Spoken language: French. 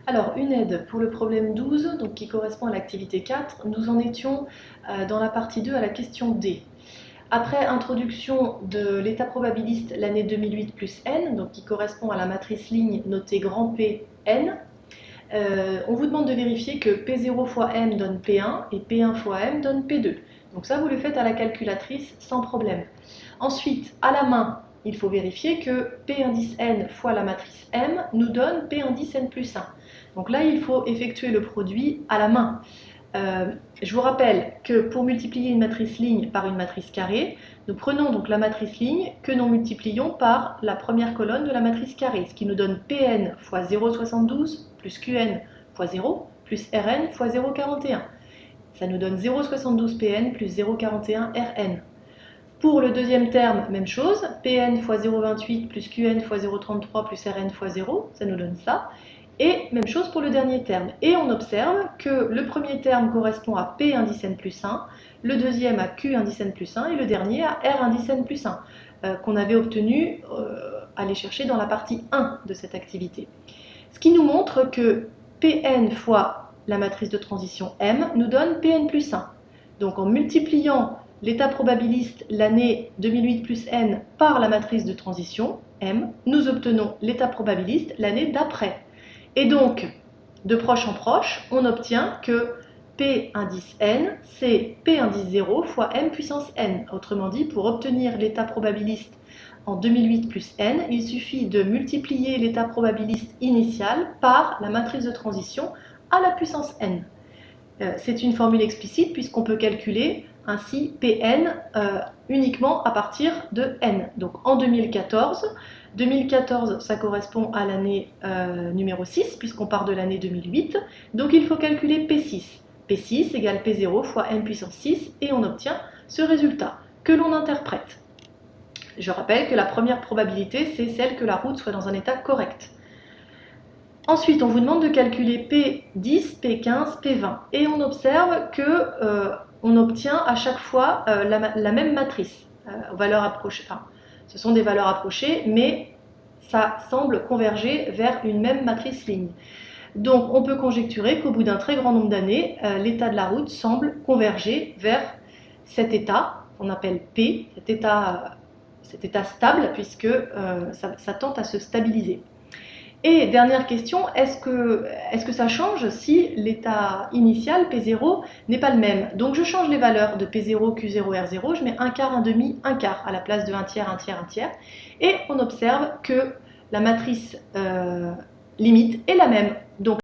Alors, une aide pour le problème 12, donc qui correspond à l'activité 4, nous en étions dans la partie 2 à la question D. Après introduction de l'état probabiliste l'année 2008 plus n, donc qui correspond à la matrice ligne notée grand P n, on vous demande de vérifier que P0 fois m donne P1 et P1 fois m donne P2. Donc ça, vous le faites à la calculatrice sans problème. Ensuite, à la main, il faut vérifier que P indice n fois la matrice M nous donne P indice n plus 1. Donc là, il faut effectuer le produit à la main. Je vous rappelle que pour multiplier une matrice ligne par une matrice carrée, nous prenons donc la matrice ligne que nous multiplions par la première colonne de la matrice carrée, ce qui nous donne Pn fois 0,72 plus Qn fois 0 plus Rn fois 0,41. Ça nous donne 0,72 Pn plus 0,41 Rn. Pour le deuxième terme, même chose, Pn fois 0,28 plus Qn fois 0,33 plus Rn fois 0, ça nous donne ça. Et même chose pour le dernier terme. Et on observe que le premier terme correspond à P indice n plus 1, le deuxième à Q indice n plus 1 et le dernier à R indice n plus 1, qu'on avait obtenu à aller chercher dans la partie 1 de cette activité. Ce qui nous montre que Pn fois la matrice de transition M nous donne Pn plus 1. Donc en multipliant l'état probabiliste l'année 2008 plus n par la matrice de transition M, nous obtenons l'état probabiliste l'année d'après. Et donc, de proche en proche, on obtient que P indice n, c'est P indice 0 fois m puissance n. Autrement dit, pour obtenir l'état probabiliste en 2008 plus n, il suffit de multiplier l'état probabiliste initial par la matrice de transition à la puissance n. C'est une formule explicite puisqu'on peut calculer ainsi Pn uniquement à partir de n. Donc en 2014, ça correspond à l'année numéro 6 puisqu'on part de l'année 2008. Donc il faut calculer P6. P6 égale P0 fois n puissance 6 et on obtient ce résultat que l'on interprète. Je rappelle que la première probabilité, c'est celle que la route soit dans un état correct. Ensuite, on vous demande de calculer P10, P15, P20. Et on observe qu'on obtient à chaque fois la même matrice. Valeurs approchées. Enfin, ce sont des valeurs approchées, mais ça semble converger vers une même matrice ligne. Donc, on peut conjecturer qu'au bout d'un très grand nombre d'années, l'état de la route semble converger vers cet état qu'on appelle P, cet état stable, puisque ça tend à se stabiliser. Et dernière question, est-ce que ça change si l'état initial, P0, n'est pas le même? Donc je change les valeurs de P0, Q0, R0, je mets un quart, un demi, un quart à la place de un tiers, un tiers, un tiers. Et on observe que la matrice limite est la même. Donc